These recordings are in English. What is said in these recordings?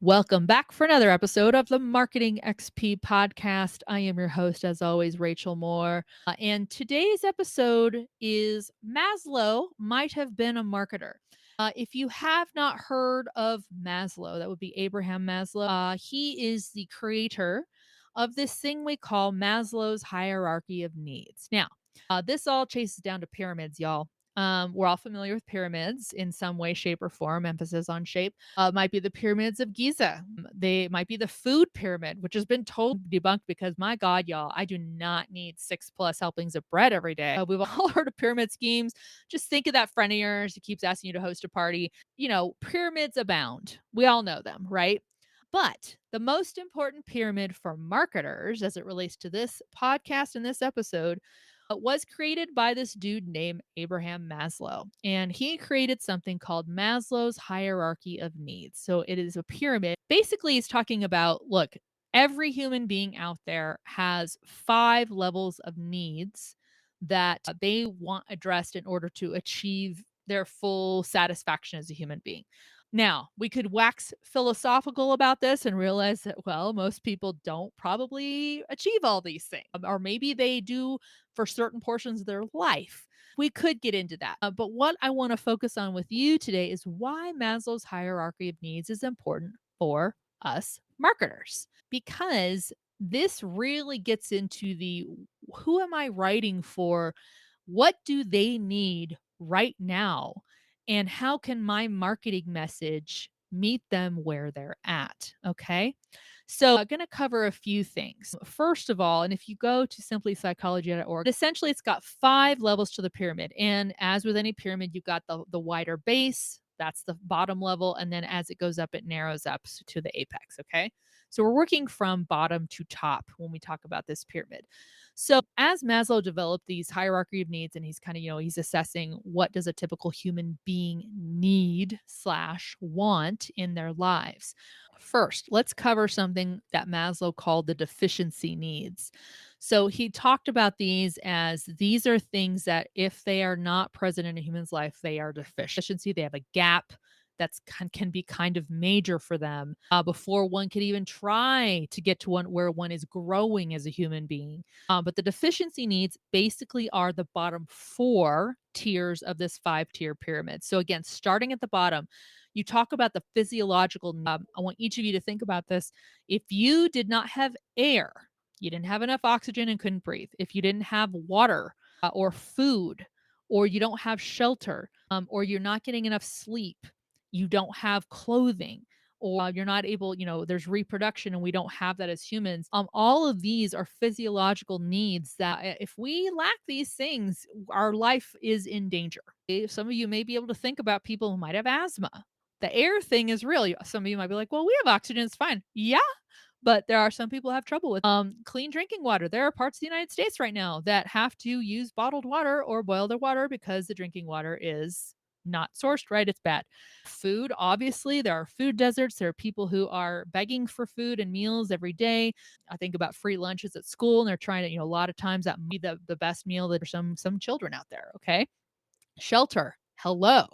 Welcome back for another episode of the Marketing XP podcast. I am your host, as always, Rachel Moore. And today's episode is Maslow might have been a marketer. If you have not heard of Maslow, that would be Abraham Maslow. He is the creator of this thing we call Maslow's hierarchy of needs. Now, this all chases down to pyramids, y'all. We're all familiar with pyramids in some way, shape, or form, emphasis on shape. Might be the pyramids of Giza. They might be the food pyramid, which has been totally debunked because my God, y'all, I do not need 6+ helpings of bread every day. We've all heard of pyramid schemes. Just think of that friend of yours who keeps asking you to host a party. Pyramids abound. We all know them, right? But the most important pyramid for marketers, as it relates to this podcast and this episode, was created by this dude named Abraham Maslow. And he created something called Maslow's hierarchy of needs. So it is a pyramid. Basically, he's talking about look, every human being out there has 5 levels of needs that they want addressed in order to achieve their full satisfaction as a human being. Now, we could wax philosophical about this and realize that, well, most people don't probably achieve all these things, or maybe they do for certain portions of their life. We could get into that. But what I want to focus on with you today is why Maslow's hierarchy of needs is important for us marketers. Because this really gets into the who am I writing for? What do they need right now? And how can my marketing message meet them where they're at? Okay. So I'm going to cover a few things. First of all, and if you go to simplypsychology.org, essentially it's got 5 levels to the pyramid. And as with any pyramid, you've got the wider base, that's the bottom level. And then as it goes up, it narrows up to the apex. Okay. So we're working from bottom to top when we talk about this pyramid. So as Maslow developed these hierarchy of needs and he's kind of, he's assessing what does a typical human being need slash want in their lives. First, let's cover something that Maslow called the deficiency needs. So he talked about these are things that if they are not present in a human's life, they are deficiency. They have a gap that's can be kind of major for them before one could even try to get to one where one is growing as a human being. But the deficiency needs basically are the bottom 4 tiers of this 5-tier pyramid. So again, starting at the bottom, you talk about the physiological. I want each of you to think about this. If you did not have air, you didn't have enough oxygen and couldn't breathe. If you didn't have water or food, or you don't have shelter, or you're not getting enough sleep, you don't have clothing, or you're not able, there's reproduction and we don't have that as humans. All of these are physiological needs that if we lack these things, our life is in danger. Some of you may be able to think about people who might have asthma. The air thing is real. Some of you might be like, well, we have oxygen, it's fine. Yeah, but there are some people who have trouble with clean drinking water. There are parts of the United States right now that have to use bottled water or boil their water because the drinking water is not sourced right. It's bad. Food, obviously, there are food deserts. There are people who are begging for food and meals every day. I think about free lunches at school, and they're trying to, a lot of times that may be the best meal that are some children out there. Okay. Shelter. Hello.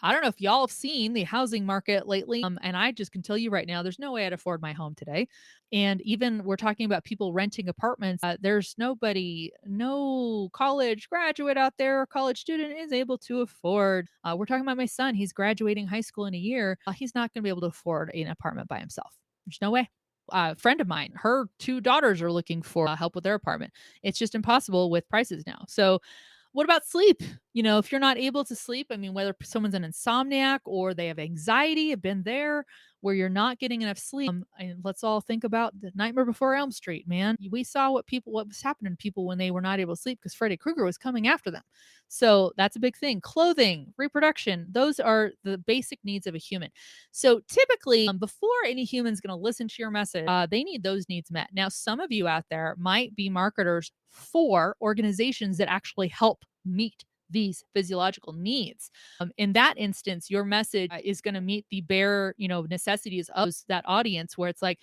I don't know if y'all have seen the housing market lately. And I just can tell you right now, there's no way I'd afford my home today. And even we're talking about people renting apartments. There's no college graduate out there, college student is able to afford. We're talking about my son. He's graduating high school in a year. He's not going to be able to afford an apartment by himself. There's no way. A friend of mine, her 2 daughters are looking for help with their apartment. It's just impossible with prices now. So what about sleep? If you're not able to sleep, I mean, whether someone's an insomniac or they have anxiety, have been there where you're not getting enough sleep. And let's all think about the Nightmare Before Elm Street, man. We saw what was happening to people when they were not able to sleep because Freddy Krueger was coming after them. So that's a big thing. Clothing, reproduction, those are the basic needs of a human. So typically, before any human's going to listen to your message, they need those needs met. Now, some of you out there might be marketers for organizations that actually help meet these physiological needs. In that instance, your message is going to meet the bare, necessities of that audience where it's like,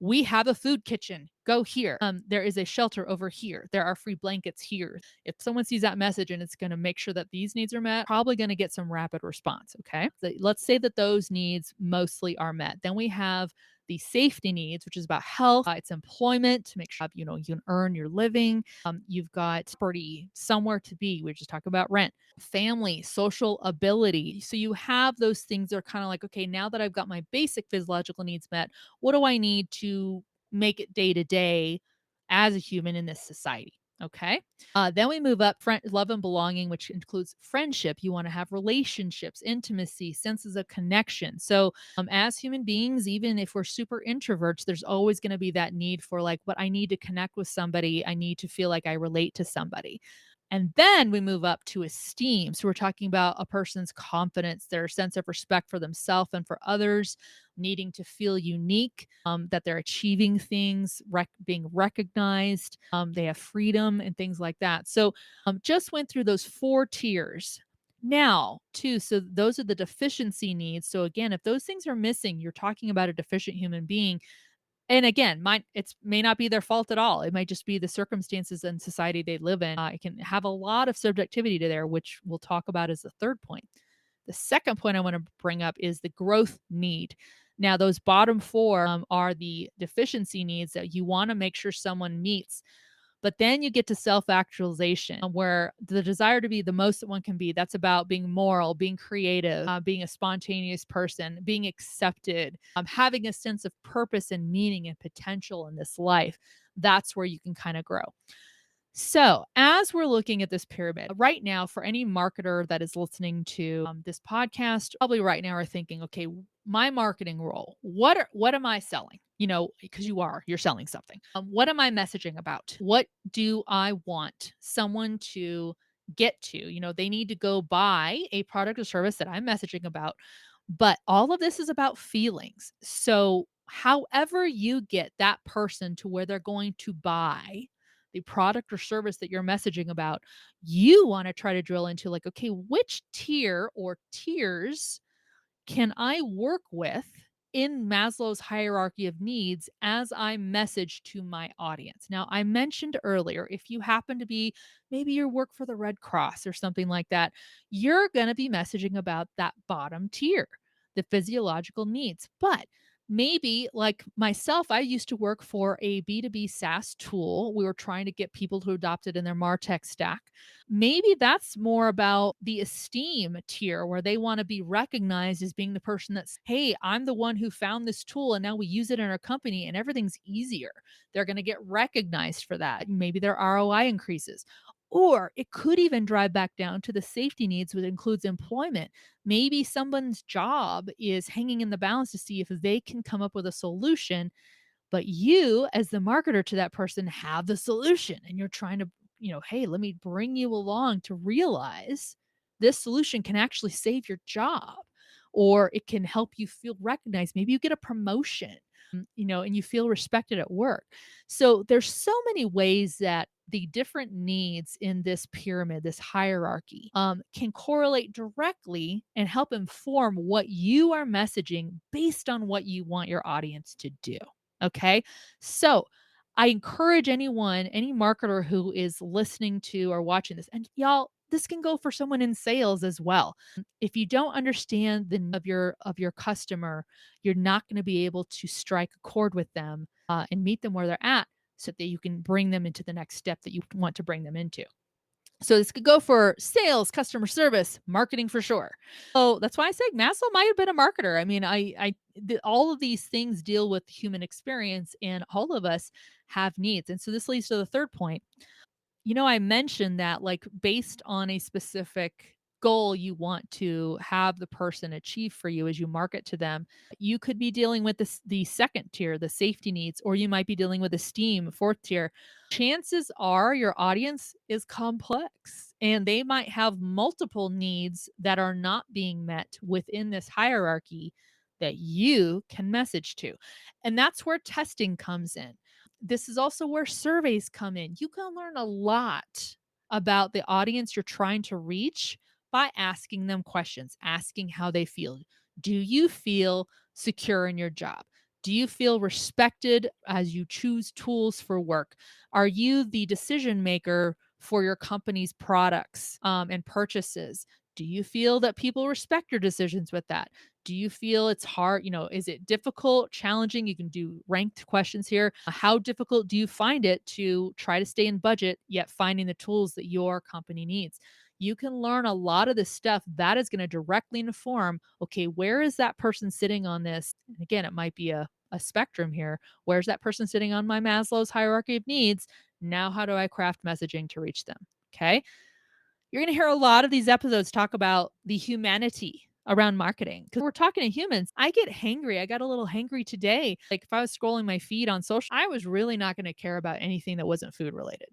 We have a food kitchen. Go here. There is a shelter over here. There are free blankets here. If someone sees that message and it's going to make sure that these needs are met, probably going to get some rapid response. Okay. So let's say that those needs mostly are met. Then we have the safety needs, which is about health, it's employment to make sure you can earn your living. You've got property, somewhere to be. We just talked about rent, family, social ability. So you have those things that are kind of like, okay, now that I've got my basic physiological needs met, what do I need to make it day to day as a human in this society? Okay. Then we move up love and belonging, which includes friendship. You want to have relationships, intimacy, senses of connection. So, as human beings, even if we're super introverts, there's always going to be that need for like, what I need to connect with somebody. I need to feel like I relate to somebody. And then we move up to esteem. So we're talking about a person's confidence, their sense of respect for themselves and for others, needing to feel unique, that they're achieving things, being recognized, they have freedom and things like that. So just went through those 4 tiers. Now, too, so those are the deficiency needs. So again, if those things are missing, you're talking about a deficient human being. And again, it's may not be their fault at all. It might just be the circumstances and society they live in. It can have a lot of subjectivity to there, which we'll talk about as the third point. The second point I want to bring up is the growth need. Now, those bottom four are the deficiency needs that you want to make sure someone meets. But then you get to self actualization, where the desire to be the most that one can be. That's about being moral, being creative, being a spontaneous person, being accepted, having a sense of purpose and meaning and potential in this life. That's where you can kind of grow. So, as we're looking at this pyramid right now, for any marketer that is listening to this podcast, probably right now are thinking, okay, my marketing role, what am I selling? Because you're selling something. What am I messaging about? What do I want someone to get to? They need to go buy a product or service that I'm messaging about. But all of this is about feelings. So, however you get that person to where they're going to buy the product or service that you're messaging about, you want to try to drill into like, okay, which tier or tiers can I work with in Maslow's hierarchy of needs as I message to my audience? Now, I mentioned earlier, if you happen to be maybe you work for the Red Cross or something like that, you're going to be messaging about that bottom tier, the physiological needs. But maybe like myself, I used to work for a B2B SaaS tool. We were trying to get people to adopt it in their MarTech stack. Maybe that's more about the esteem tier where they want to be recognized as being the person that's, hey, I'm the one who found this tool and now we use it in our company and everything's easier. They're going to get recognized for that. Maybe their ROI increases. Or it could even drive back down to the safety needs, which includes employment. Maybe someone's job is hanging in the balance to see if they can come up with a solution, but you, as the marketer to that person, have the solution and you're trying to, hey, let me bring you along to realize this solution can actually save your job or it can help you feel recognized. Maybe you get a promotion, and you feel respected at work. So there's so many ways that the different needs in this pyramid, this hierarchy, can correlate directly and help inform what you are messaging based on what you want your audience to do. Okay. So I encourage anyone, any marketer who is listening to or watching this, and y'all, this can go for someone in sales as well. If you don't understand the need of your customer, you're not going to be able to strike a chord with them and meet them where they're at, so that you can bring them into the next step that you want to bring them into. So this could go for sales, customer service, marketing for sure. So that's why I say Maslow might have been a marketer. I mean, all of these things deal with human experience, and all of us have needs. And so this leads to the third point. I mentioned that like based on a specific goal you want to have the person achieve for you as you market to them, you could be dealing with the second tier, the safety needs, or you might be dealing with esteem, fourth tier. Chances are your audience is complex and they might have multiple needs that are not being met within this hierarchy that you can message to. And that's where testing comes in. This is also where surveys come in. You can learn a lot about the audience you're trying to reach by asking them questions, asking how they feel. Do you feel secure in your job? Do you feel respected as you choose tools for work? Are you the decision maker for your company's products and purchases? Do you feel that people respect your decisions with that? Do you feel it's hard? Is it difficult, challenging? You can do ranked questions here. How difficult do you find it to try to stay in budget, yet finding the tools that your company needs? You can learn a lot of this stuff that is going to directly inform, okay, where is that person sitting on this? And again, it might be a spectrum here. Where's that person sitting on my Maslow's hierarchy of needs? Now, how do I craft messaging to reach them? Okay. You're going to hear a lot of these episodes talk about the humanity around marketing because we're talking to humans. I get hangry. I got a little hangry today. Like if I was scrolling my feed on social, I was really not going to care about anything that wasn't food related.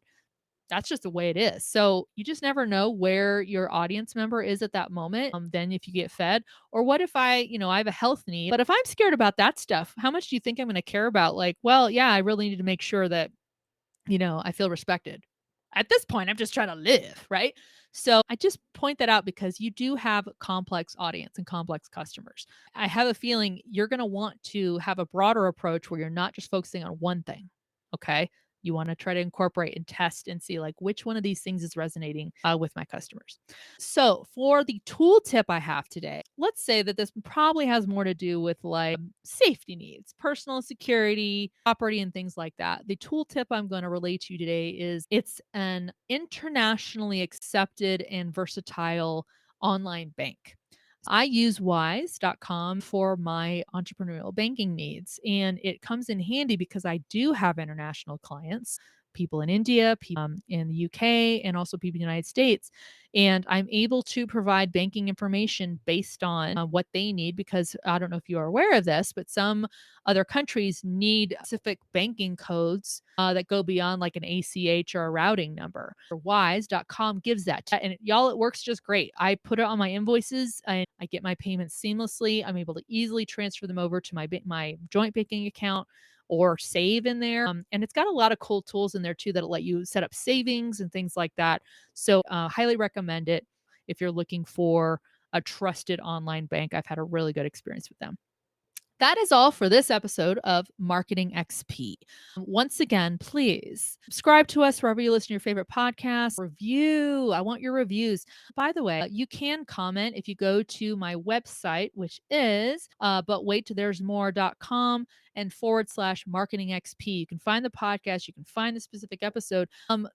That's just the way it is. So you just never know where your audience member is at that moment. Then if you get fed, or what if I have a health need, but if I'm scared about that stuff, how much do you think I'm going to care about? Like, well, yeah, I really need to make sure that I feel respected. At this point, I'm just trying to live, right? So I just point that out because you do have complex audience and complex customers. I have a feeling you're going to want to have a broader approach where you're not just focusing on one thing. Okay. You want to try to incorporate and test and see like which one of these things is resonating with my customers. So, for the tool tip I have today, let's say that this probably has more to do with like safety needs, personal security, property, and things like that. The tool tip I'm going to relate to you today is it's an internationally accepted and versatile online bank. I use wise.com for my entrepreneurial banking needs, and it comes in handy because I do have international clients, people in India, people in the UK, and also people in the United States. And I'm able to provide banking information based on what they need because I don't know if you are aware of this, but some other countries need specific banking codes that go beyond like an ACH or a routing number. Wise.com gives that. And y'all, it works just great. I put it on my invoices and I get my payments seamlessly. I'm able to easily transfer them over to my joint banking account or save in there. And it's got a lot of cool tools in there too that'll let you set up savings and things like that. So, highly recommend it if you're looking for a trusted online bank. I've had a really good experience with them. That is all for this episode of Marketing XP. Once again, please subscribe to us wherever you listen to your favorite podcast. Review. I want your reviews. By the way, you can comment if you go to my website, which is butwaitthere'smore.com and /marketing XP. You can find the podcast, you can find the specific episode.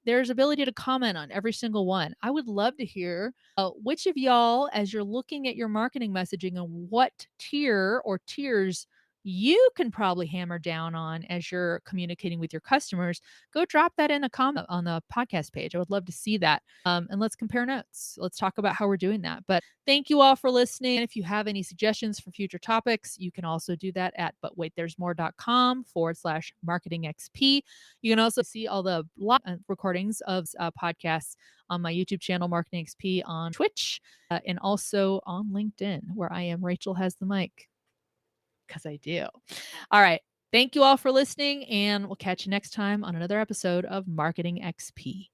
There's ability to comment on every single one. I would love to hear which of y'all, as you're looking at your marketing messaging and what tier or tiers you can probably hammer down on as you're communicating with your customers, go drop that in a comment on the podcast page. I would love to see that. And let's compare notes. Let's talk about how we're doing that. But thank you all for listening. And if you have any suggestions for future topics, you can also do that at butwaitthere'smore.com /marketing XP. You can also see all the recordings of podcasts on my YouTube channel, Marketing XP, on Twitch, and also on LinkedIn, where I am Rachel Has the Mic, because I do. All right. Thank you all for listening, and we'll catch you next time on another episode of Marketing XP.